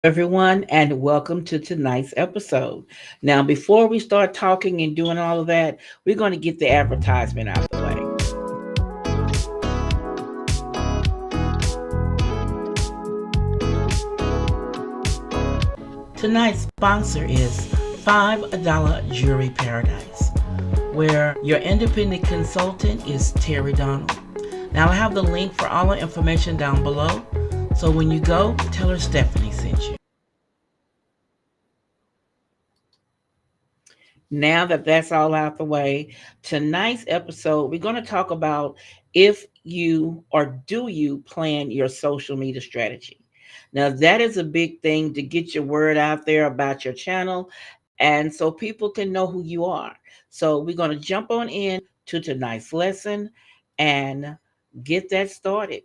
everyone, and welcome to tonight's episode. Now, before we start talking and doing all of that, we're going to get the advertisement out the way. Tonight's sponsor is $5 Jewelry Paradise, where your independent consultant is Terry Donald. Now, I have the link for all the information down below, so when you go, tell her Stephanie sent you. Now that that's all out the way, tonight's episode, we're going to talk about if you or do you plan your social media strategy. Now, that is a big thing to get your word out there about your channel and so people can know who you are. So, we're going to jump on in to tonight's lesson and get that started.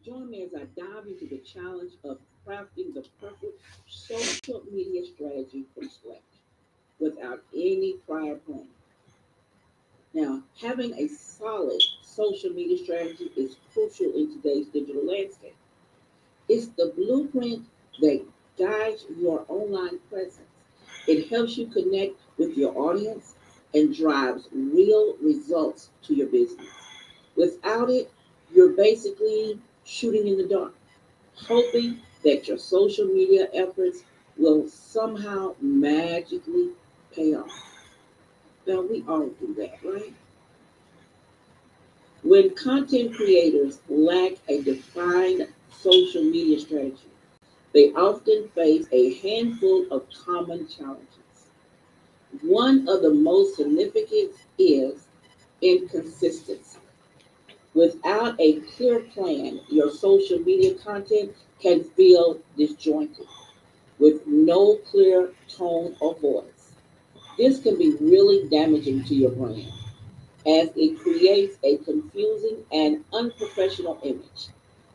Join me as I dive into the challenge of crafting the perfect social media strategy from scratch without any prior planning. Now, having a solid social media strategy is crucial in today's digital landscape. It's the blueprint that guides your online presence. It helps you connect with your audience and drives real results to your business. Without it, you're basically shooting in the dark, hoping that your social media efforts will somehow magically pay off. Now, we all do that, right? When content creators lack a defined social media strategy, they often face a handful of common challenges. One of the most significant is inconsistency. Without a clear plan, your social media content can feel disjointed with no clear tone or voice. This can be really damaging to your brand as it creates a confusing and unprofessional image.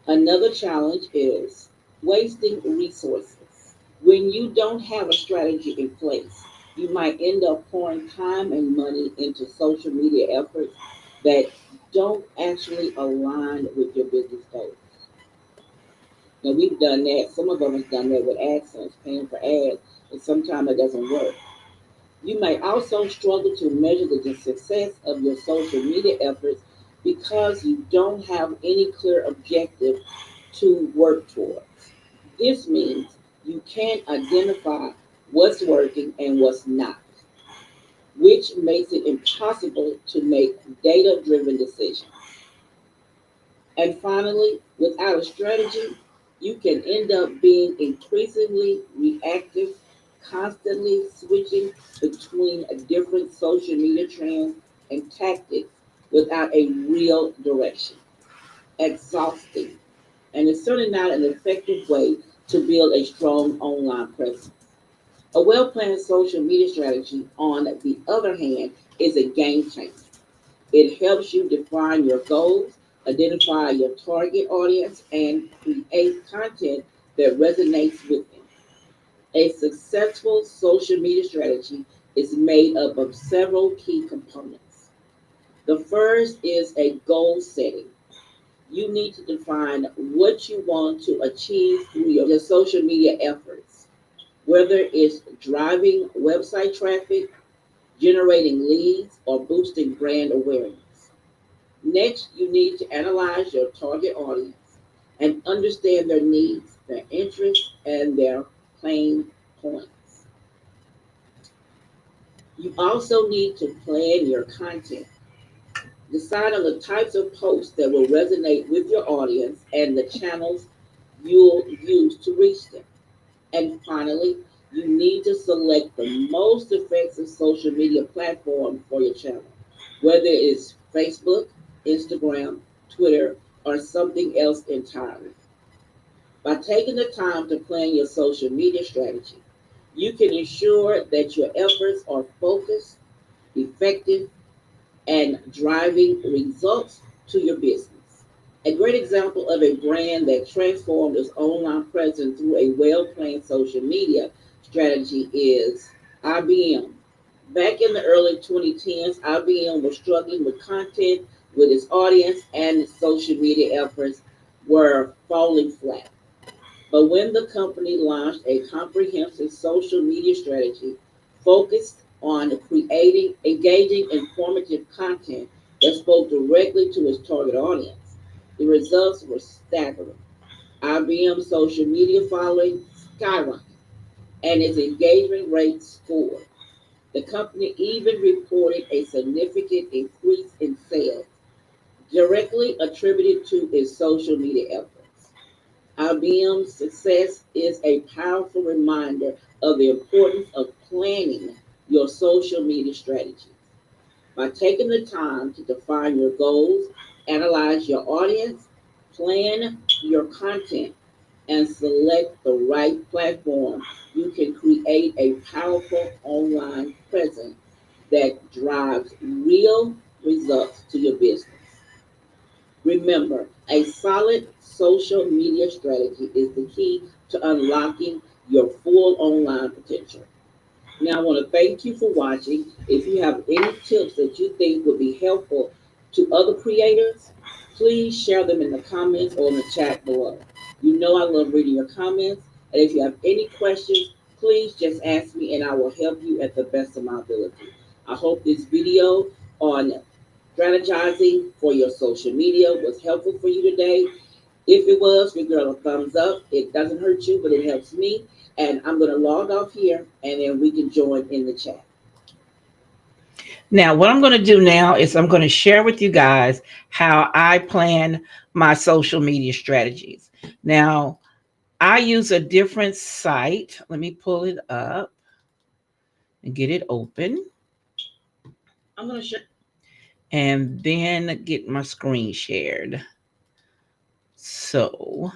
Another challenge is wasting resources. When you don't have a strategy in place, you might end up pouring time and money into social media efforts that don't actually align with your business goals. Now we've done that. Some of them have done that with AdSense, paying for ads, and sometimes it doesn't work. You may also struggle to measure the success of your social media efforts because you don't have any clear objective to work towards. This means you can't identify what's working and what's not, which makes it impossible to make data driven decisions. And finally, without a strategy, you can end up being increasingly reactive, constantly switching between different social media trends and tactics without a real direction. Exhausting. And it's certainly not an effective way to build a strong online presence. A well planned social media strategy, on the other hand, is a game changer. It helps you define your goals, identify your target audience, and create content that resonates with them. A successful social media strategy is made up of several key components. The first is a goal setting. You need to define what you want to achieve through your social media efforts, whether it's driving website traffic, generating leads, or boosting brand awareness. Next, you need to analyze your target audience and understand their needs, their interests, and their pain points. You also need to plan your content. Decide on the types of posts that will resonate with your audience and the channels you'll use to reach them. And finally, you need to select the most effective social media platform for your channel, whether it's Facebook, Instagram, Twitter, or something else entirely. By taking the time to plan your social media strategy, you can ensure that your efforts are focused, effective, and driving results to your business. A great example of a brand that transformed its online presence through a well planned social media strategy is IBM. Back in the early 2010s, IBM was struggling with content with its audience and its social media efforts were falling flat. But when the company launched a comprehensive social media strategy focused on creating engaging, informative content that spoke directly to its target audience, the results were staggering. IBM's social media following skyrocketed and its engagement rate soared. The company even reported a significant increase in sales, directly attributed to its social media efforts. IBM's success is a powerful reminder of the importance of planning your social media strategies. By taking the time to define your goals, analyze your audience, plan your content, and select the right platform, you can create a powerful online presence that drives real results to your business. Remember, a solid social media strategy is the key to unlocking your full online potential. Now, I want to thank you for watching. If you have any tips that you think would be helpful to other creators, please share them in the comments or in the chat below. You know I love reading your comments. And if you have any questions, please just ask me and I will help you at the best of my ability. I hope this video on strategizing for your social media was helpful for you today. If it was, give girl a thumbs up. It doesn't hurt you, but it helps me. And I'm going to log off here and then we can join in the chat. Now, what I'm going to do now is I'm going to share with you guys how I plan my social media strategies. Now, I use a different site. Let me pull it up and get it open. I'm going to share. And then get my screen shared. So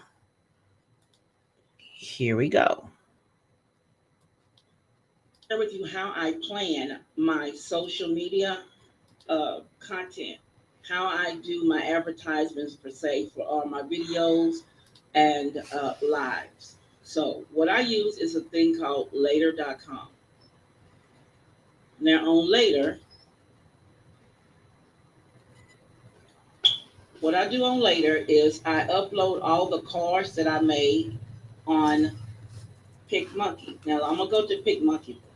here we go. Share with you how I plan my social media content, how I do my advertisements per se for all my videos and lives. So what I use is a thing called later.com. Now on later, what I do on later is I upload all the cards that I made on PicMonkey. Now I'm gonna go to PicMonkey first.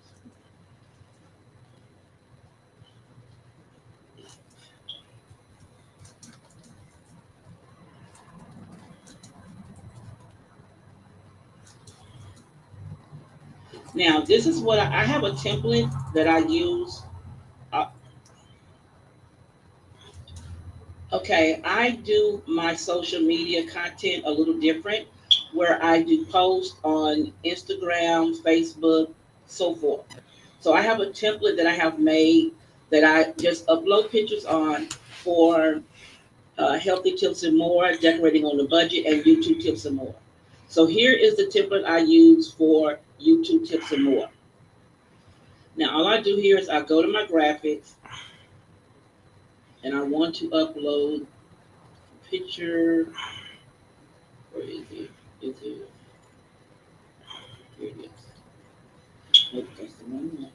Now this is what I have a template that I use. Uh, okay, I do my social media content a little different, where I do posts on Instagram, Facebook, so forth. So I have a template that I have made that I just upload pictures on for healthy tips and more, decorating on the budget, and YouTube tips and more. So here is the template I use for YouTube tips and more. Now all I do here is I go to my graphics and I want to upload a picture. Where is it? Is it? Here it is. Nope, that's the wrong one.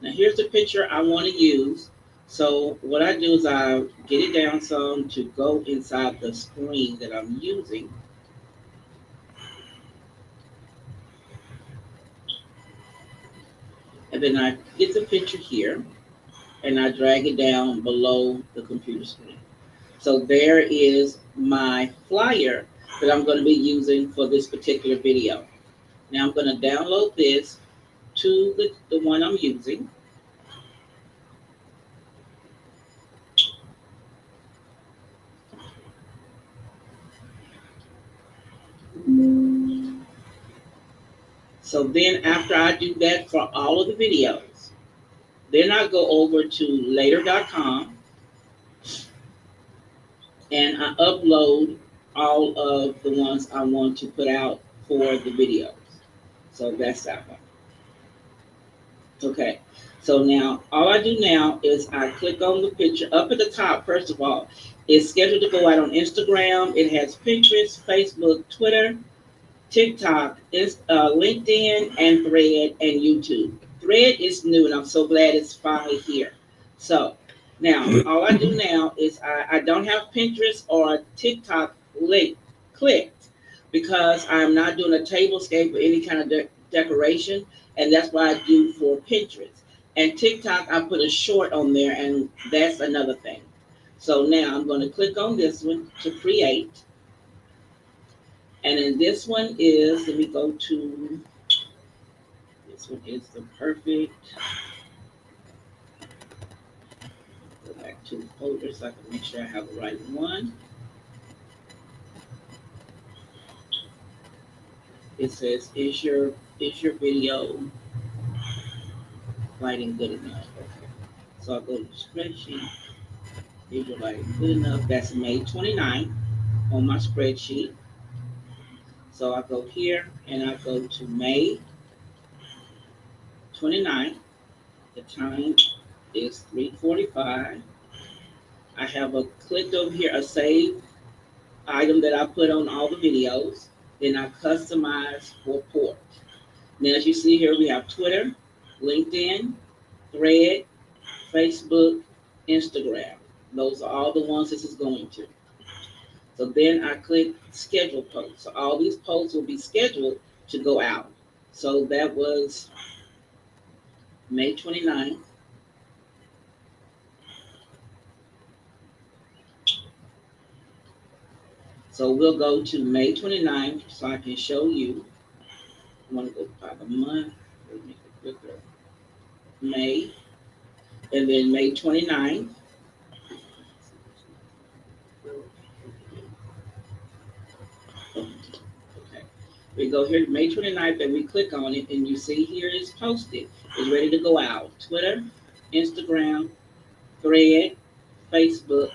Now here's the picture I want to use. So what I do is I get it down some to go inside the screen that I'm using. And then I get the picture here and I drag it down below the computer screen. So there is my flyer that I'm going to be using for this particular video. Now I'm going to download this to the one I'm using. So then after I do that for all of the videos, Then I go over to later.com and I upload all of the ones I want to put out for the videos. So that's that one. Okay. So now all I do now is I click on the picture up at the top. First of all, it's scheduled to go out on Instagram. It has Pinterest, Facebook, Twitter, TikTok, LinkedIn, and Thread, and YouTube. Thread is new, and I'm so glad it's finally here. So now, all I do now is I don't have Pinterest or TikTok link clicked because I'm not doing a tablescape or any kind of decoration, and that's what I do for Pinterest. And TikTok, I put a short on there, and that's another thing. So now I'm going to click on this one to create. And then this one is, let me go to, this one is the perfect, go back to the folder so I can make sure I have the right one. It says, is your video lighting good enough? Okay. So I'll go to the spreadsheet, is your lighting good enough? That's May 29th on my spreadsheet. So I go here and I go to May 29th. The time is 3:45. I have a clicked over here, a save item that I put on all the videos. Then I customize report. Now, as you see here, we have Twitter, LinkedIn, Thread, Facebook, Instagram. Those are all the ones this is going to. So then I click schedule posts. So all these posts will be scheduled to go out. So that was May 29th. So we'll go to May 29th so I can show you. I want to go by the month. Let me make it quicker. May, and then May 29th. Okay. We go here to May 29th and we click on it and you see here it's posted. It's ready to go out. Twitter, Instagram, Thread, Facebook,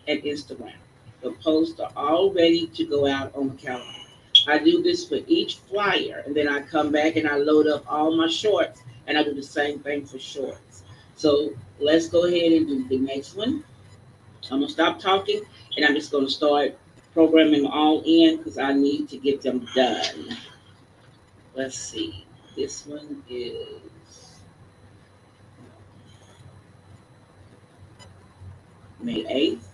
and Instagram. The posts are all ready to go out on the calendar. I do this for each flyer and then I come back and I load up all my shorts and I do the same thing for shorts. So let's go ahead and do the next one. I'm gonna stop talking and I'm just gonna start programming all in because I need to get them done. Let's see. This one is May 8th.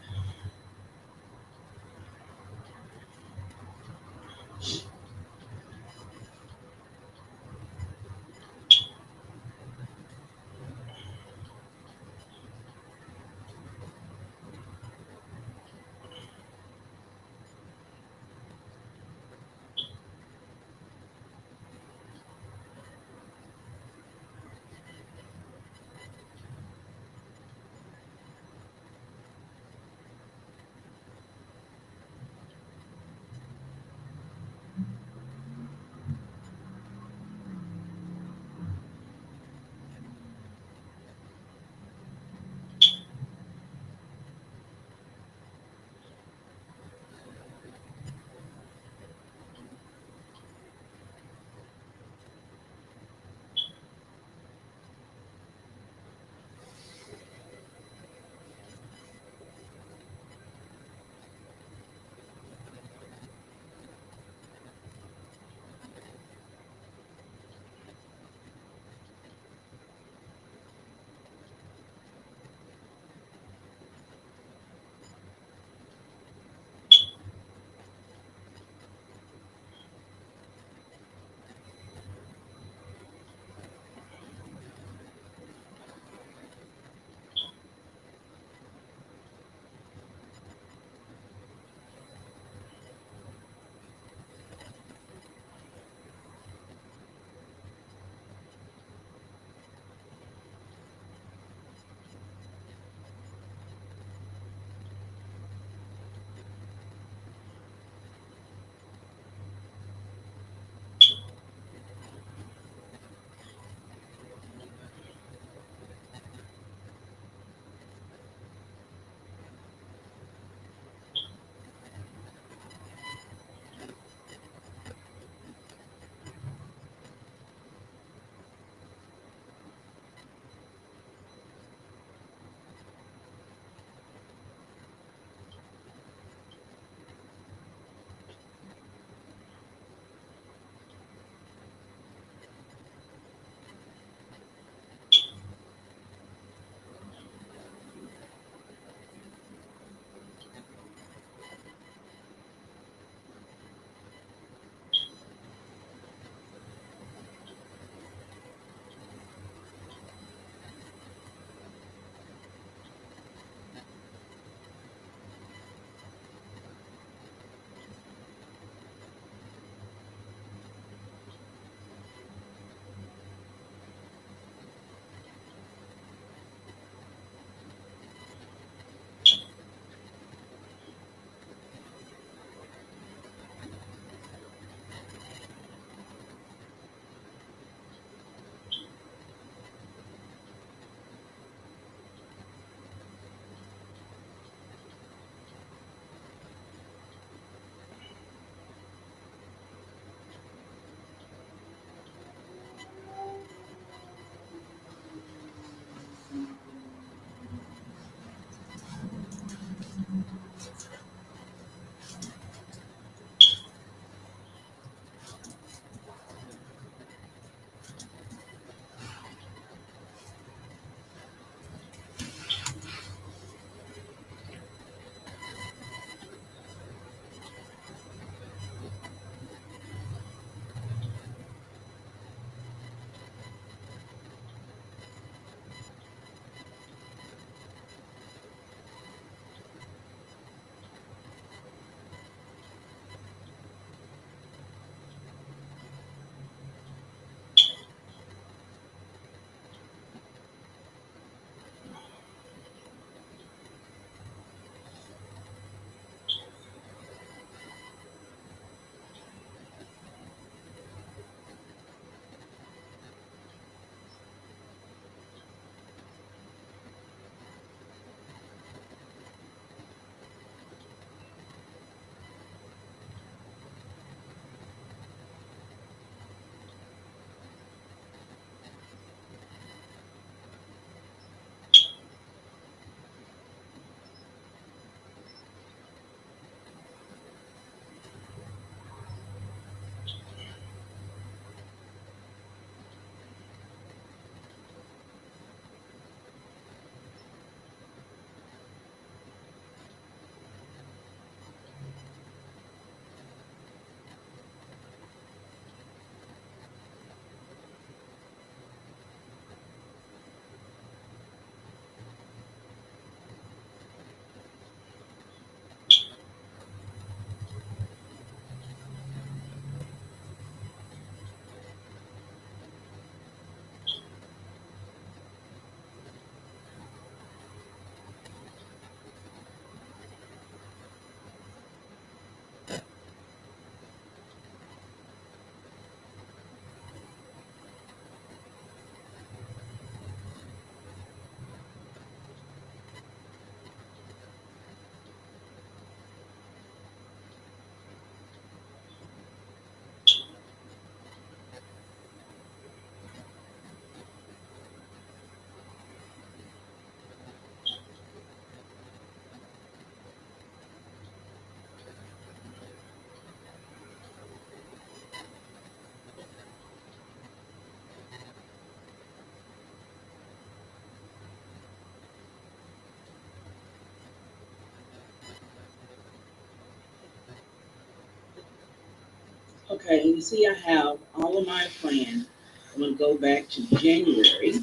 Okay, and you see I have all of my plans. I'm going to go back to January,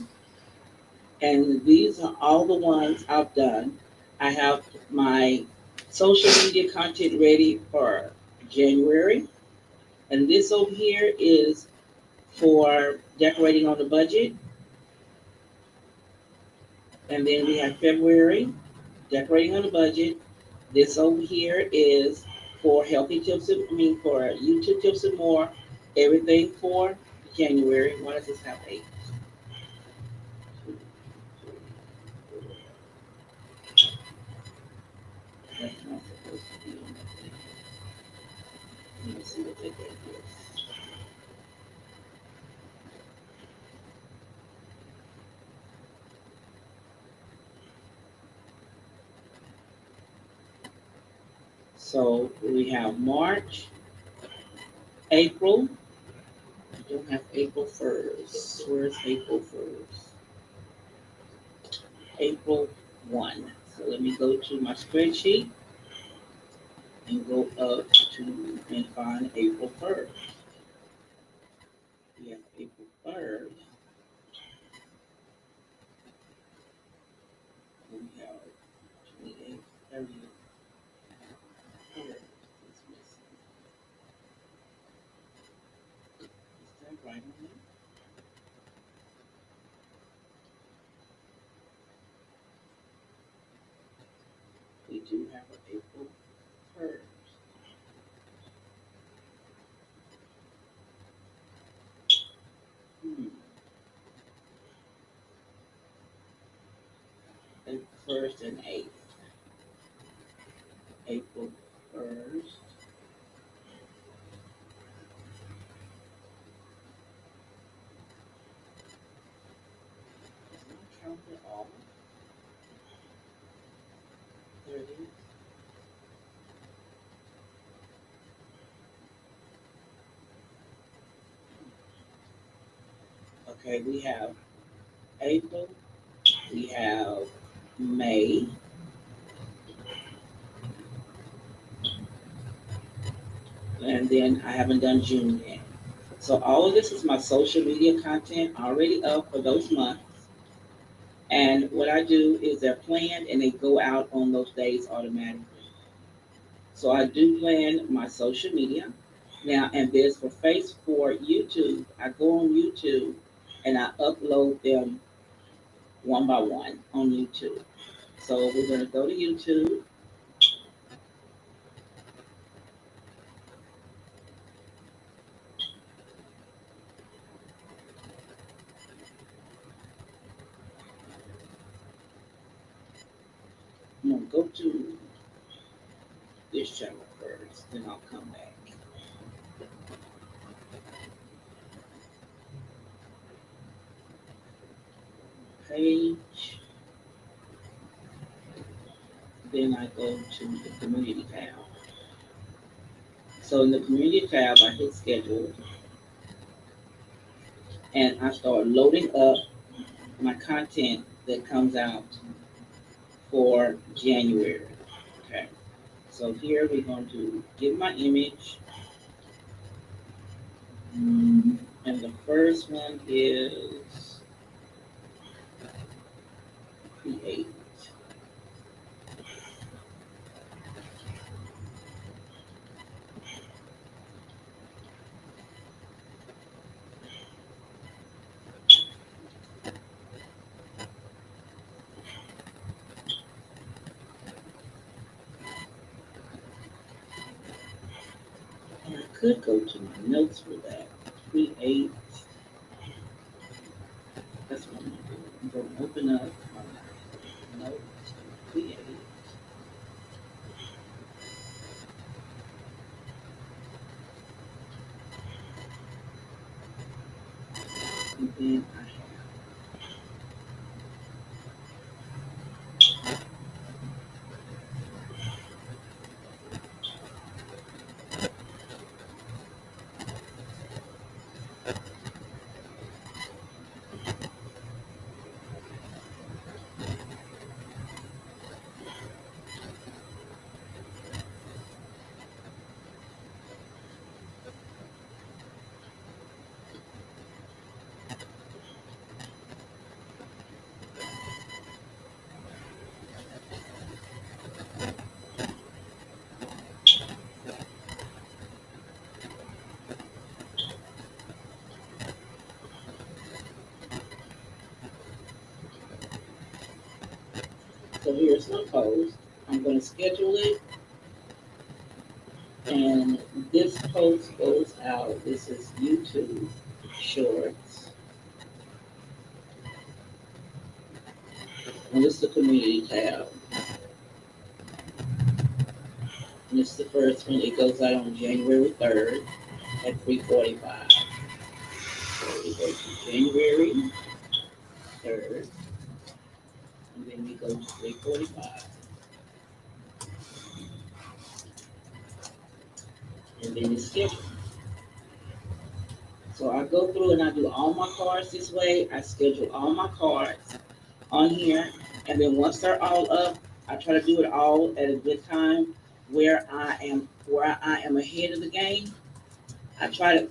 and these are all the ones I've done. I have my social media content ready for January, and this over here is for decorating on the budget. And then we have February, decorating on the budget. This over here is for healthy tips, for YouTube tips and more. Everything for January. Why does this have eight? That's not supposed to be on that thing. Let me see what that date is. So we have March, April. I don't have April 1st. Where's April 1st? April 1. So let me go to my spreadsheet and go up to and find April 1st. We have April 3rd. We have 28th, 30th, 3rd. It's missing. Is that right on there? We do have an April 3rd. Hmm. April 1st and 8th. April 1st. Is not counted all. 30th. Okay, we have April. We have May. And then I haven't done June yet. So all of this is my social media content already up for those months. And what I do is they're planned and they go out on those days automatically. So I do plan my social media. Now, and this for YouTube. I go on YouTube and I upload them one by one on YouTube. So we're going to go to YouTube. I'm going to go to this channel first, then I'll come back. Page. Then I go to the community tab. So in the community tab, I hit schedule and I start loading up my content that comes out for January. Okay. So here we're going to get my image. And the first one is create. And I could go to my notes for that. Create. That's what I'm going to do. I'm going to open up my notes. Create. And then So here's my post. I'm going to schedule it, and this post goes out. This is YouTube Shorts, and this is the community tab. And this is the first one. It goes out on January 3rd at 3:45. So we go to January 3rd, and then we go to 3:45, and then it's scheduled. So I go through and I do all my cards this way. I schedule all my cards on here, and then once they're all up, I try to do it all at a good time where I am ahead of the game. I try to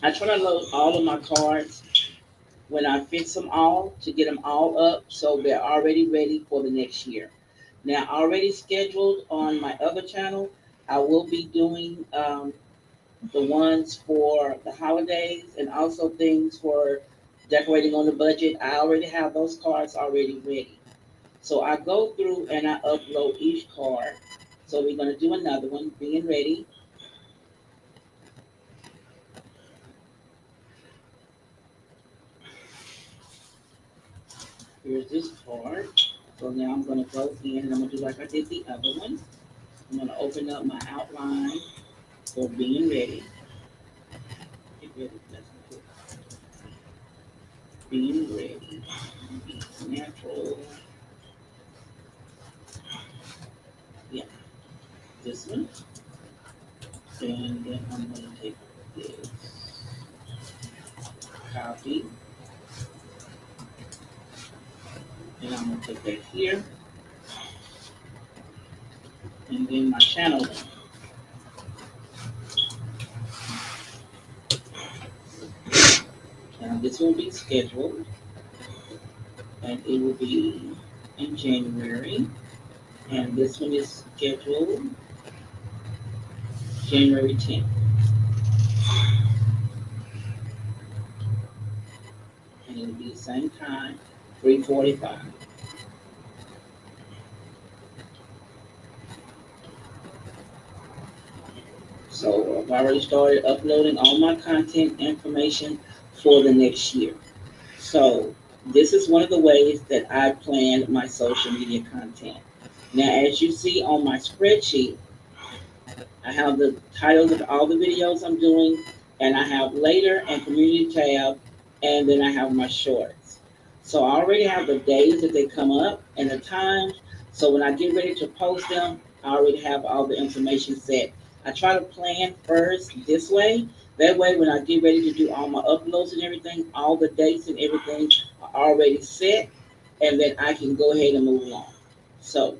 I try to load all of my cards when I fix them all to get them all up so they're already ready for the next year. Now, already scheduled on my other channel, I will be doing the ones for the holidays and also things for decorating on the budget. I already have those cards already ready. So I go through and I upload each card. So we're going to do another one, being ready. Here's this card. So now I'm going to go in and I'm going to do like I did the other one. I'm going to open up my outline for being ready. Get ready, being ready. Be natural. Yeah, this one. And then I'm going to take this copy and I'm going to take that here and then my channel link. Now this will be scheduled and it will be in January. And this one is scheduled January 10th. And it will be the same time, 3:45. So I've already started uploading all my content information for the next year. So this is one of the ways that I plan my social media content. Now, as you see on my spreadsheet, I have the titles of all the videos I'm doing, and I have later and community tab, and then I have my shorts. So I already have the days that they come up and the times. So when I get ready to post them, I already have all the information set. I try to plan first this way. That way, when I get ready to do all my uploads and everything, all the dates and everything are already set, and then I can go ahead and move along. So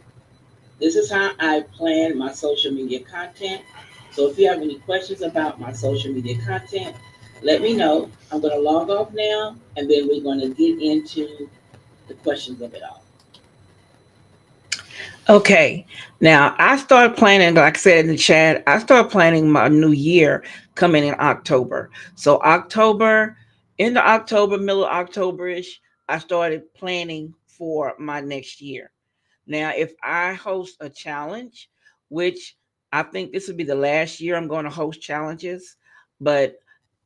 this is how I plan my social media content. So if you have any questions about my social media content, let me know. I'm going to log off now, and then we're going to get into the questions of it all. Okay. Now I started planning, like I said in the chat, I started planning my new year coming in October. So October, into October, middle of October-ish, I started planning for my next year. Now, if I host a challenge, which I think this would be the last year I'm going to host challenges, but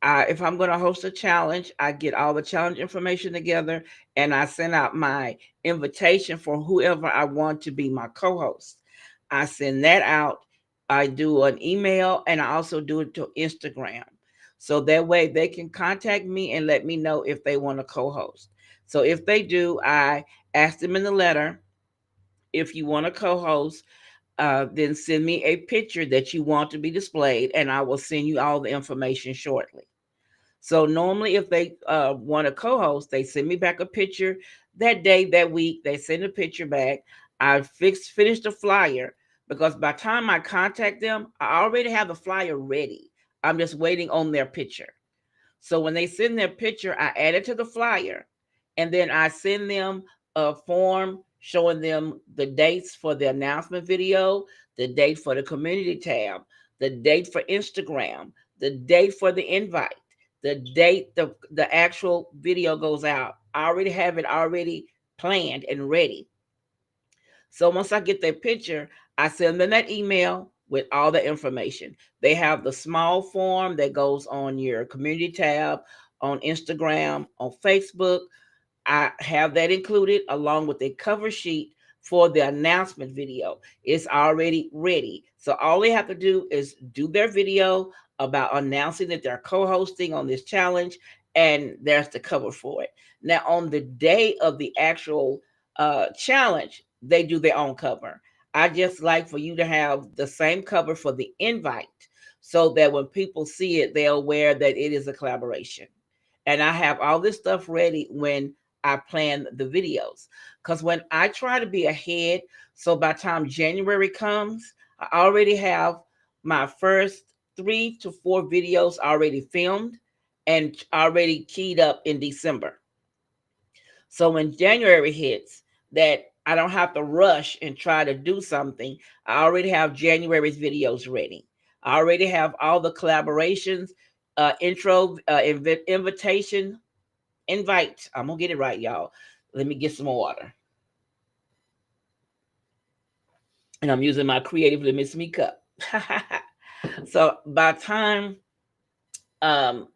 if I'm going to host a challenge, I get all the challenge information together and I send out my invitation for whoever I want to be my co host. I send that out. I do an email and I also do it to Instagram. So that way they can contact me and let me know if they want to co host. So if they do, I ask them in the letter, if you want to co-host, then send me a picture that you want to be displayed, and I will send you all the information shortly. So normally, if they want to co-host, they send me back a picture that day, that week. They send a picture back. I finished the flyer because by the time I contact them, I already have the flyer ready. I'm just waiting on their picture. So when they send their picture, I add it to the flyer and then I send them a form showing them the dates for the announcement video, the date for the community tab, the date for Instagram, the date for the invite, the date the actual video goes out. I already have it already planned and ready. So once I get their picture, I send them that email with all the information. They have the small form that goes on your community tab on Instagram, on Facebook. I have that included along with a cover sheet for the announcement video. It's already ready. So all they have to do is do their video about announcing that they're co-hosting on this challenge, and there's the cover for it. Now, on the day of the actual challenge, they do their own cover. I just like for you to have the same cover for the invite so that when people see it, they're aware that it is a collaboration. And I have all this stuff ready when I plan the videos. Because when I try to be ahead, so by the time January comes, I already have my first 3 to 4 videos already filmed and already keyed up in December. So when January hits, that I don't have to rush and try to do something. I already have January's videos ready. I already have all the collaborations, intro, invitation, invite. I'm gonna get it right, y'all. Let me get some more water. And I'm using my Creative Limits Me cup. So by the time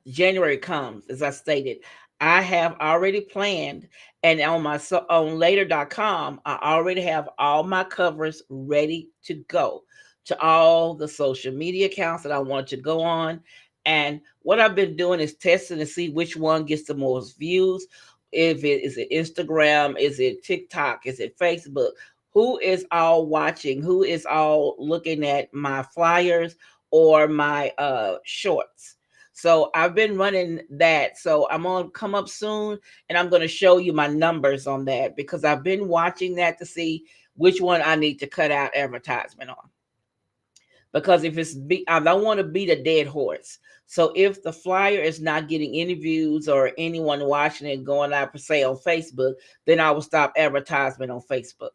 January comes, as I stated, I have already planned, and on my on later.com, I already have all my covers ready to go to all the social media accounts that I want to go on. And what I've been doing is testing to see which one gets the most views. If it is it Instagram, is it TikTok, is it Facebook? Who is all watching? Who is all looking at my flyers or my shorts? So I've been running that. So I'm going to come up soon and I'm going to show you my numbers on that because I've been watching that to see which one I need to cut out advertisement on. Because if I don't want to beat a dead horse. So if the flyer is not getting any views or anyone watching it going out per se on Facebook, then I will stop advertisement on Facebook.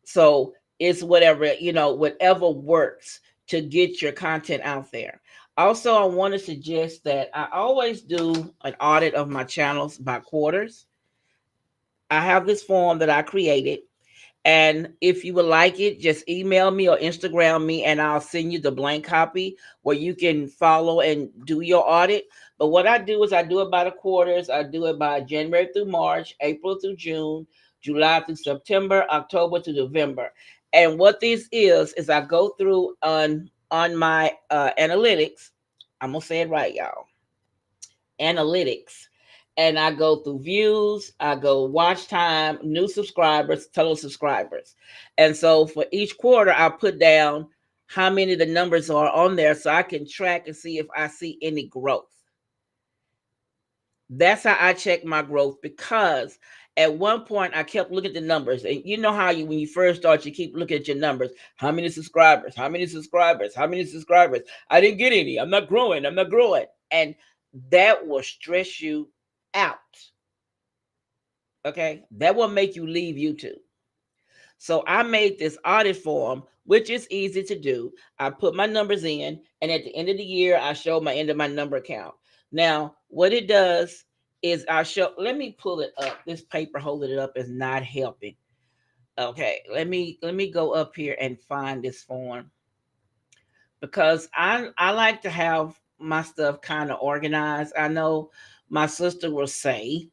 So it's whatever, whatever works to get your content out there. Also, I want to suggest that I always do an audit of my channels by quarters. I have this form that I created. And if you would like it, just email me or Instagram me and I'll send you the blank copy where you can follow and do your audit. But what I do is I do it by the quarters. I do it by January through March, April through June, July through September, October to November. And what this is I go through on my analytics. I'm going to say it right, y'all. Analytics, and I go through views, I go watch time, new subscribers, total subscribers. And so for each quarter, I put down how many of the numbers are on there so I can track and see if I see any growth. That's how I check my growth, because at one point I kept looking at the numbers. And you know how when you first start, you keep looking at your numbers. How many subscribers? How many subscribers? How many subscribers? I didn't get any. I'm not growing. I'm not growing. And that will stress you out. Okay. That will make you leave YouTube. So I made this audit form, which is easy to do. I put my numbers in, and at the end of the year, I show my end of my number count. Now, what it does is I show, let me pull it up. This paper holding it up is not helping. Okay, let me go up here and find this form, because I like to have my stuff kind of organized. I know my sister will say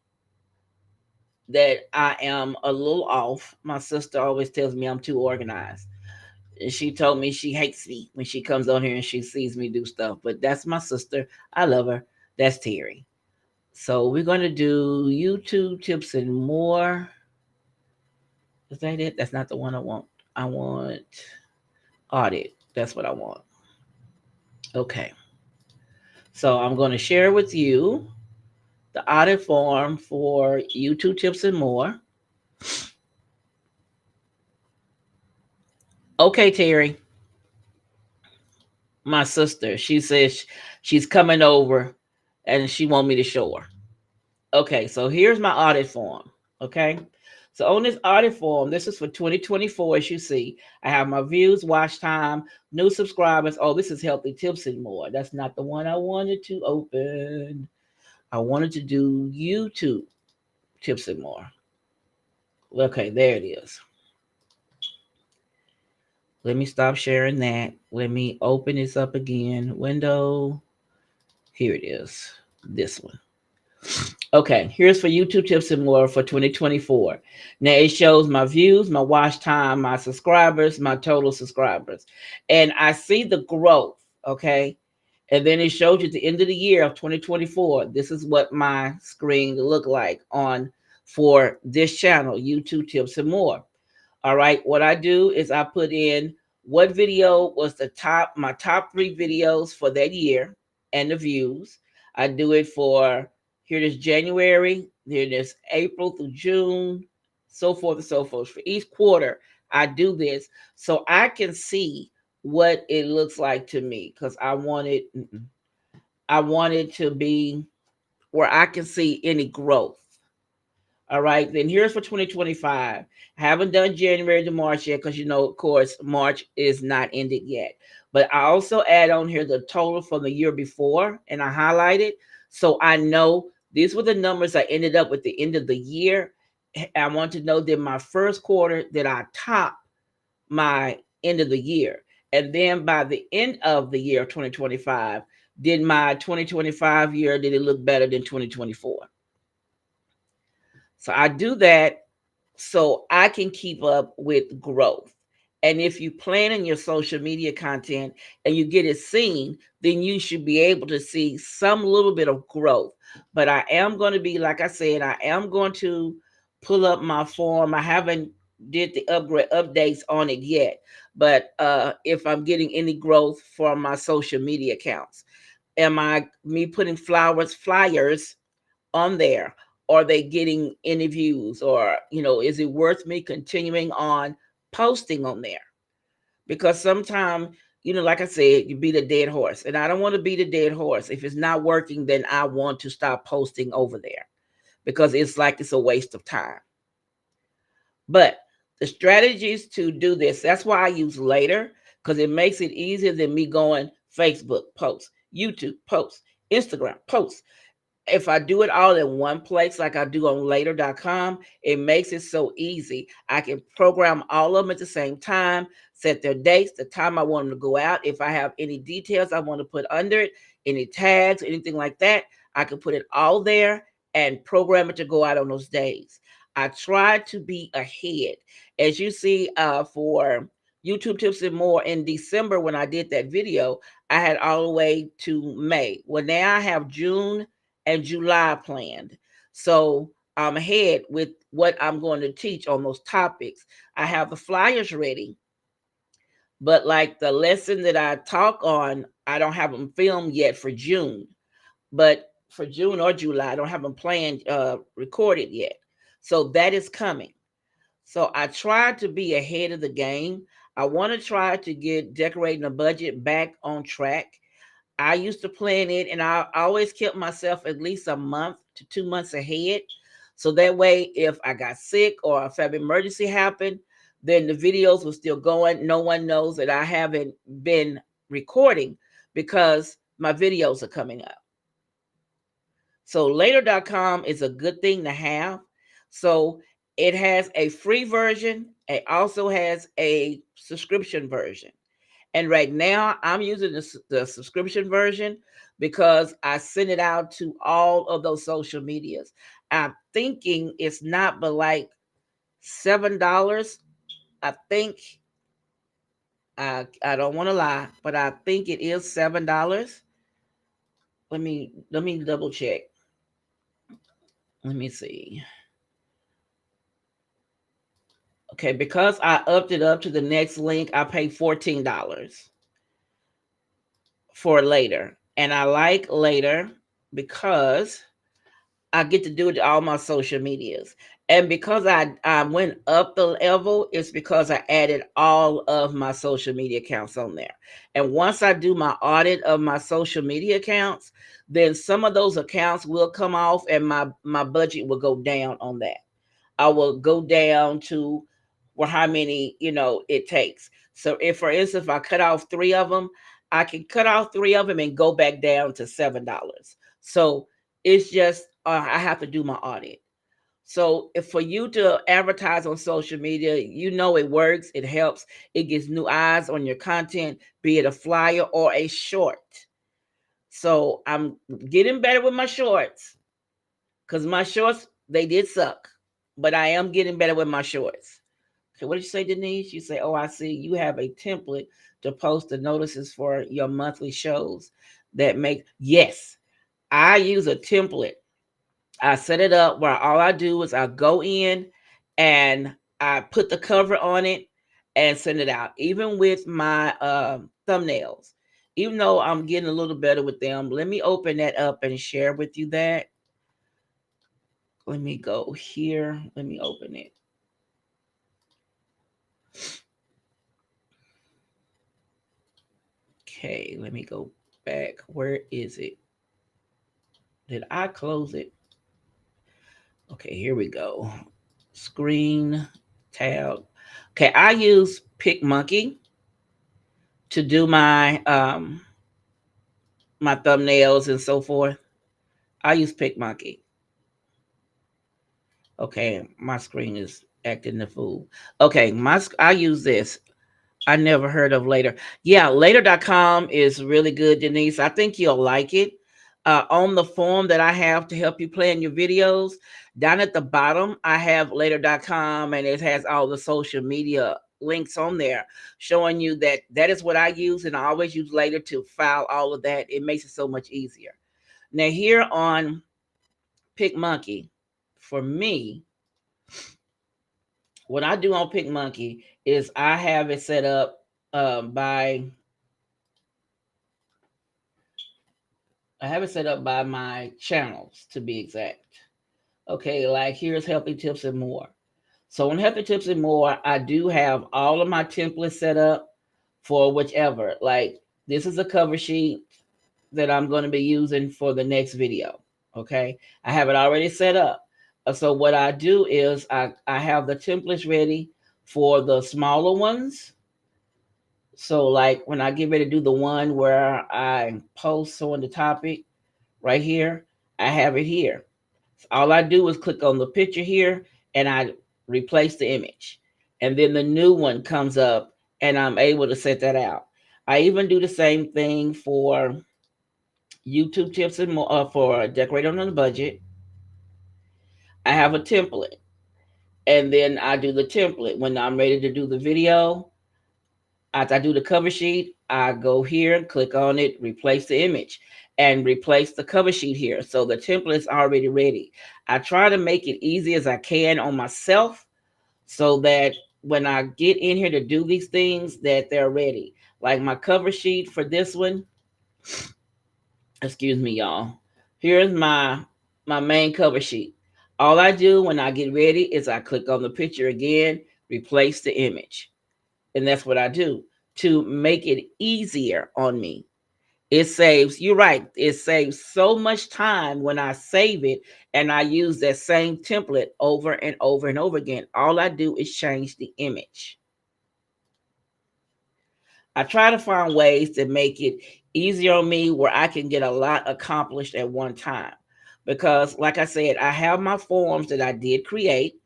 that I am a little off. My sister always tells me I'm too organized. And she told me she hates me when she comes on here and she sees me do stuff. But that's my sister. I love her. That's Terry. So we're going to do YouTube tips and more. Is that it? That's not the one I want. I want audit. That's what I want. Okay. So I'm going to share with you the audit form for YouTube tips and more. Okay, Terry. My sister, she says she's coming over and she want me to show her. Okay, so here's my audit form. Okay. So on this audit form, this is for 2024, as you see. I have my views, watch time, new subscribers. Oh, this is healthy tips and more. That's not the one I wanted to open. I wanted to do YouTube tips and more. Okay, there it is. Let me stop sharing that. Let me open this up again. Window. Here it is. This one. Okay, here's for YouTube tips and more for 2024. Now it shows my views, my watch time, my subscribers, my total subscribers. And I see the growth, okay? And then it shows you at the end of the year of 2024. This is what my screen look like on for this channel, YouTube tips and more. All right. What I do is I put in what video was my top 3 videos for that year and the views. I do it for here it is January, here it is April through June, so forth and so forth. For each quarter, I do this so I can see what it looks like to me because I want it to be where I can see any growth. All right, then here's for 2025. I haven't done January to March yet because, of course, March is not ended yet. But I also add on here the total from the year before and I highlight it. So I know these were the numbers I ended up with the end of the year. I want to know that my first quarter that I top my end of the year. And then by the end of the year of 2025, did my 2025 year, did it look better than 2024? So I do that so I can keep up with growth. And if you plan in your social media content and you get it seen, then you should be able to see some little bit of growth. But I am going to be, like I said, I am going to pull up my form. I haven't did the upgrade updates on it yet. But if I'm getting any growth from my social media accounts, am I me putting flyers on there? Are they getting any views? Or, is it worth me continuing on posting on there? Because sometimes, like I said, you beat a dead horse. And I don't want to beat a dead horse. If it's not working, then I want to stop posting over there because it's like it's a waste of time. But the strategies to do this, that's why I use later, because it makes it easier than me going Facebook post, YouTube post, Instagram post. If I do it all in one place, like I do on later.com, it makes it so easy. I can program all of them at the same time, set their dates, the time I want them to go out. If I have any details I want to put under it, any tags, anything like that, I can put it all there and program it to go out on those days. I try to be ahead. As you see, for YouTube tips and more in December, when I did that video, I had all the way to May. Well, now I have June and July planned. So I'm ahead with what I'm going to teach on those topics. I have the flyers ready, but like the lesson that I talk on, I don't have them filmed yet for June. But for June or July, I don't have them planned, recorded yet. So that is coming. So I try to be ahead of the game. I want to try to get decorating a budget back on track. I used to plan it and I always kept myself at least a month to 2 months ahead. So that way, if I got sick or if an emergency happened, then the videos were still going. No one knows that I haven't been recording because my videos are coming up. So later.com is a good thing to have. So it has a free version. It also has a subscription version. And right now, I'm using the subscription version because I send it out to all of those social medias. I'm thinking it's not but like $7. I think I don't want to lie, but I think it is $7. Let me double check. Let me see. Okay, because I upped it up to the next link, I pay $14 for later. And I like later because I get to do it to all my social medias. And because I went up the level, it's because I added all of my social media accounts on there. And once I do my audit of my social media accounts, then some of those accounts will come off and my budget will go down on that. I will go down to how many, it takes. So if, for instance, if I cut off 3 of them, I can cut off 3 of them and go back down to $7. So it's just, I have to do my audit. So if for you to advertise on social media, you know it works, it helps, it gets new eyes on your content, be it a flyer or a short. So I'm getting better with my shorts because my shorts, they did suck, but I am getting better with my shorts. Okay, what did you say, Denise? You say, oh, I see you have a template to post the notices for your monthly shows that make, yes, I use a template. I set it up where all I do is I go in and I put the cover on it and send it out. Even with my thumbnails, even though I'm getting a little better with them, let me open that up and share with you that. Let me go here. Let me open it. Okay, let me go back. Where is it? Did I close it? Okay, here we go. Screen tab. Okay, I use PicMonkey to do my thumbnails and so forth. I use PicMonkey. Okay, my screen is acting the fool. Okay, I use this. I never heard of Later. Yeah, later.com is really good, Denise. I think you'll like it. On the form that I have to help you plan your videos, down at the bottom, I have later.com and it has all the social media links on there showing you that that is what I use. And I always use Later to file all of that. It makes it so much easier. Now, here on PicMonkey, for me, what I do on PicMonkey is I have it set up by I have it set up by my channels to be exact. Okay, like here's Healthy Tips and More. So on Healthy Tips and More, I do have all of my templates set up for whichever. Like this is a cover sheet that I'm going to be using for the next video. Okay, I have it already set up. So what I do is I have the templates ready for the smaller ones. So like when I get ready to do the one where I post on the topic right here, I have it here. All I do is click on the picture here and I replace the image. And then the new one comes up and I'm able to set that out. I even do the same thing for YouTube tips and more for decorating on a budget. I have a template and then I do the template. When I'm ready to do the video, as I do the cover sheet, I go here and click on it, replace the image, and replace the cover sheet here. So the template is already ready. I try to make it easy as I can on myself so that when I get in here to do these things, that they're ready. Like my cover sheet for this one, excuse me, y'all. Here's my main cover sheet. All I do when I get ready is I click on the picture again, replace the image. And that's what I do to make it easier on me. It saves, you're right, it saves so much time when I save it and I use that same template over and over and over again. All I do is change the image. I try to find ways to make it easier on me where I can get a lot accomplished at one time. Because, like I said, I have my forms that I did create,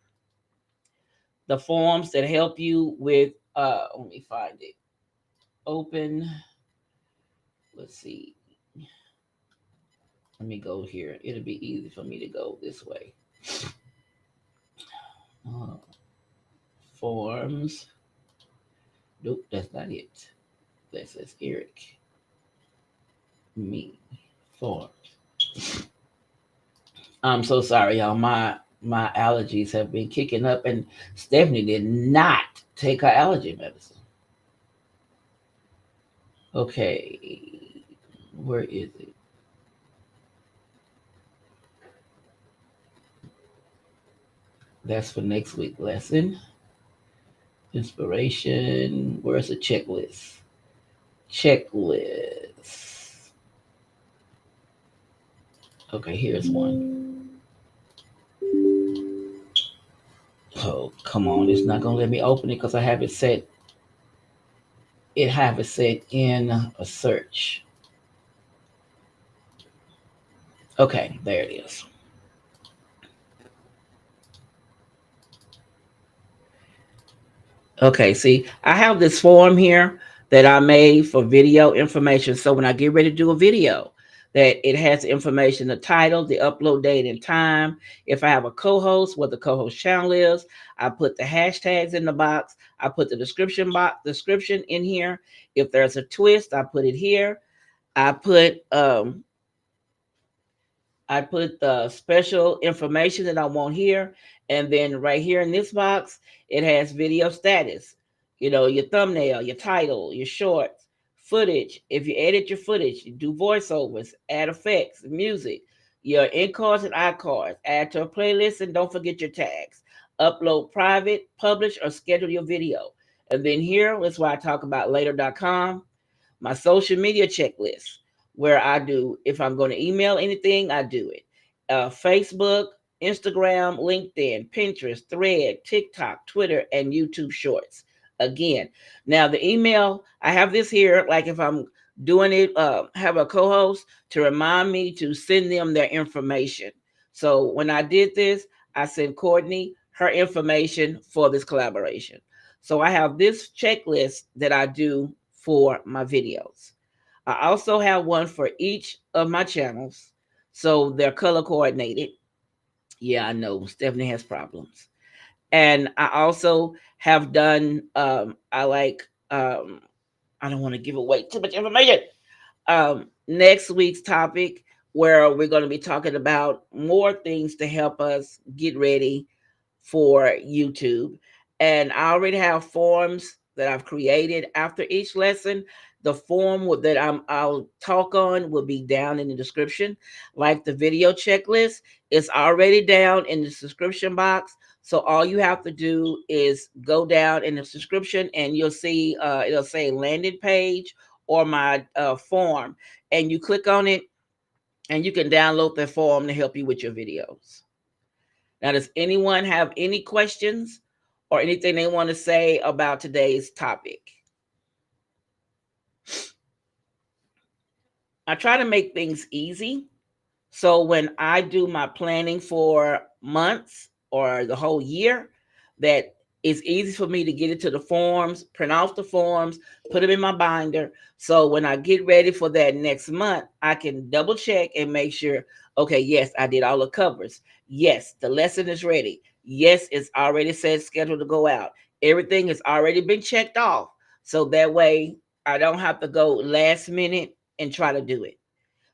the forms that help you with, let me find it. Open, let's see. Let me go here. It'll be easy for me to go this way. Uh, Forms. Nope, that's not it. That says Eric. Me. Forms. I'm so sorry, y'all. My allergies have been kicking up, and Stephanie did not take her allergy medicine. Okay, where is it? That's for next week lesson. Inspiration. Where's the checklist? Checklist. Okay, here's one. Oh, come on. It's not going to let me open it because I have it set. It have it set in a search. Okay, there it is. Okay, see, I have this form here that I made for video information. So when I get ready to do a video, that it has information, the title, the upload date and time. If I have a co-host, what the co-host channel is, I put the hashtags in the box. I put the description in here. If there's a twist, I put it here. I put I put the special information that I want here. And then right here in this box, it has video status. You know, your thumbnail, your title, your shorts, footage. If you edit your footage, you do voiceovers, add effects, music, your in cards and iCards, add to a playlist, and don't forget your tags. Upload private, publish, or schedule your video. And then here is where I talk about later.com, my social media checklist, where I do, if I'm going to email anything, I do it. Facebook, Instagram, LinkedIn, Pinterest, Thread, TikTok, Twitter, and YouTube Shorts. Again, now the email, I have this here, like if I'm doing it, have a co-host to remind me to send them their information. So when I did this, I sent Courtney her information for this collaboration. So I have this checklist that I do for my videos. I also have one for each of my channels. So they're color coordinated. Yeah, I know Stephanie has problems. And I also have done, I like, I don't want to give away too much information. Next week's topic, where we're going to be talking about more things to help us get ready for YouTube. And I already have forms that I've created after each lesson. The form that I'll talk on will be down in the description. Like the video checklist, it's already down in the description box. So all you have to do is go down in the description, and you'll see it'll say landing page or my form, and you click on it, and you can download the form to help you with your videos. Now, does anyone have any questions or anything they want to say about today's topic? I try to make things easy. So when I do my planning for months or the whole year, that it's easy for me to get into the forms, print off the forms, put them in my binder. So when I get ready for that next month, I can double check and make sure, okay, yes, I did all the covers. Yes, the lesson is ready. Yes, it's already said scheduled to go out. Everything has already been checked off. So that way I don't have to go last minute and try to do it.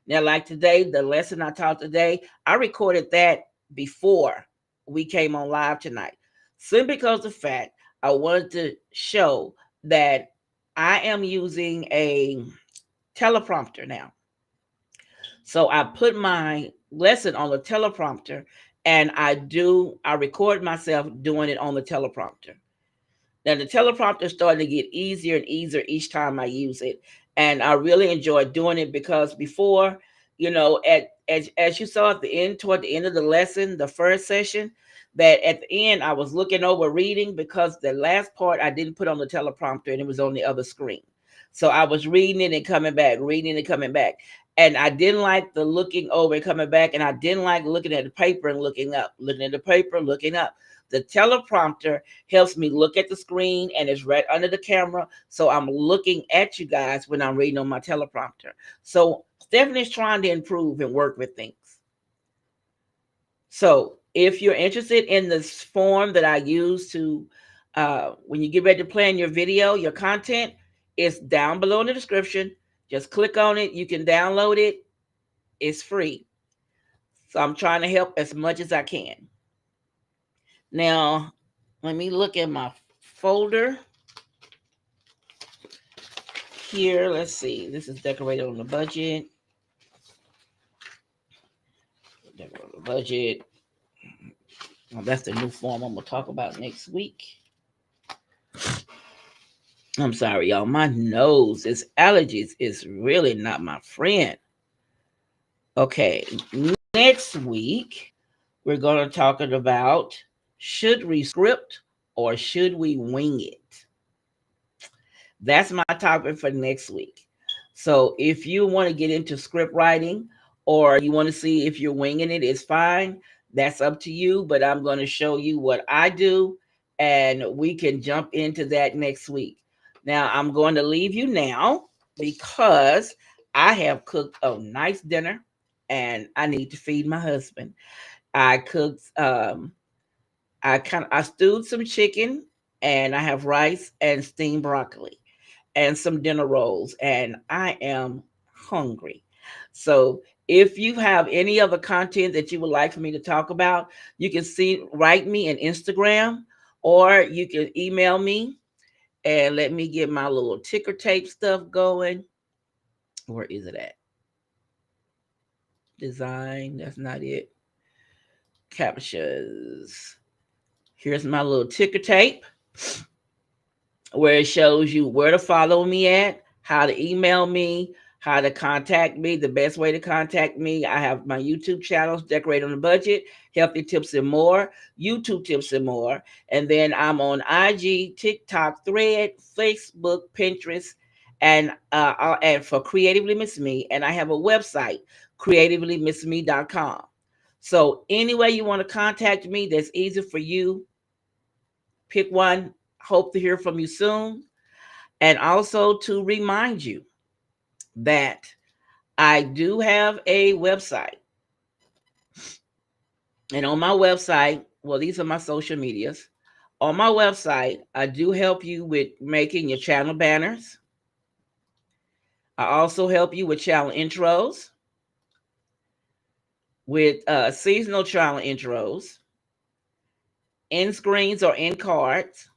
Now, like today, the lesson I taught today, I recorded that before we came on live tonight. Simply because the fact I wanted to show that I am using a teleprompter now. So I put my lesson on the teleprompter, and I record myself doing it on the teleprompter. Now the teleprompter is starting to get easier and easier each time I use it, and I really enjoy doing it because before, as you saw at the end, toward the end of the lesson, the first session, that at the end I was looking over reading because the last part I didn't put on the teleprompter and it was on the other screen. So I was reading it and coming back, reading and coming back. And I didn't like the looking over and coming back, and I didn't like looking at the paper and looking up, looking at the paper, looking up. The teleprompter helps me look at the screen, and it's right under the camera. So I'm looking at you guys when I'm reading on my teleprompter. So Stephanie's trying to improve and work with things. So if you're interested in this form that I use to, when you get ready to plan your video, your content, it's down below in the description. Just click on it. You can download it. It's free. So I'm trying to help as much as I can. Now, let me look at my folder here. Let's see. This is decorated on the budget. Decorated on the budget. Well, that's the new form I'm going to talk about next week. I'm sorry, y'all. My nose, this allergies is really not my friend. Okay, next week we're going to talk about, should we script or should we wing it? That's my topic for next week. So if you want to get into script writing or you want to see if you're winging it, it's fine. That's up to you. But I'm going to show you what I do and we can jump into that next week. Now, I'm going to leave you now because I have cooked a nice dinner and I need to feed my husband. I cooked I stewed some chicken and I have rice and steamed broccoli and some dinner rolls and I am hungry. So if you have any other content that you would like for me to talk about, you can write me in Instagram or you can email me and let me get my little ticker tape stuff going. Where is it at? Design, that's not it. Captures. Here's my little ticker tape where it shows you where to follow me at, how to email me, how to contact me, the best way to contact me. I have my YouTube channels, Decorate on a Budget, Healthy Tips and More, YouTube Tips and More. And then I'm on IG, TikTok, Thread, Facebook, Pinterest, and for Creatively Miss Me. And I have a website, creativelymissme.com. So any way you want to contact me that's easy for you, pick one. Hope to hear from you soon. And also to remind you that I do have a website. And on my website, well, these are my social medias. On my website, I do help you with making your channel banners. I also help you with channel intros, with seasonal channel intros, end screens or end cards,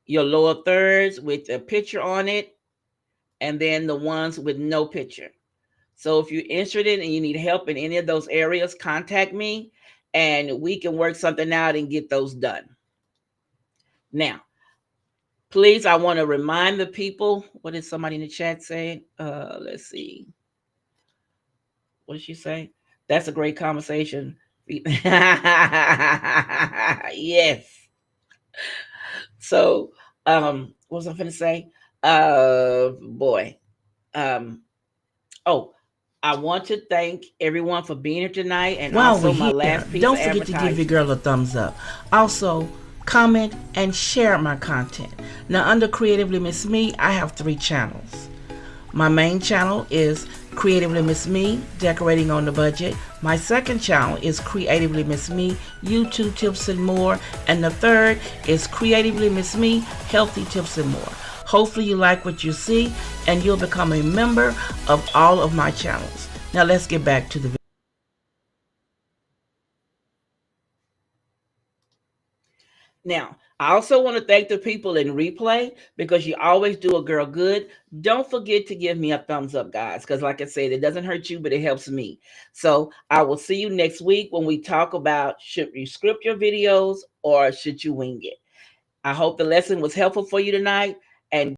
your lower thirds with a picture on it, and then the ones with no picture. So if you're interested and you need help in any of those areas, contact me and we can work something out and get those done. Now, please, I want to remind the people, what did somebody in the chat say? Let's see. What did she say? That's a great conversation. Yes. So, what was I going to say? Boy. Um, oh, I want to thank everyone for being here tonight, and While also we're my here, last piece don't of forget to give your advertising. girl a thumbs up. Also, comment and share my content. Now, under Creatively Miss Me, I have 3 channels. My main channel is Creatively Miss Me, Decorating on the Budget. My second channel is Creatively Miss Me, YouTube Tips and More. And the third is Creatively Miss Me, Healthy Tips and More. Hopefully you like what you see and you'll become a member of all of my channels. Now let's get back to the video. Now, I also want to thank the people in replay because you always do a girl good. Don't forget to give me a thumbs up, guys, because like I said, it doesn't hurt you, but it helps me. So I will see you next week when we talk about should you script your videos or should you wing it. I hope the lesson was helpful for you tonight. And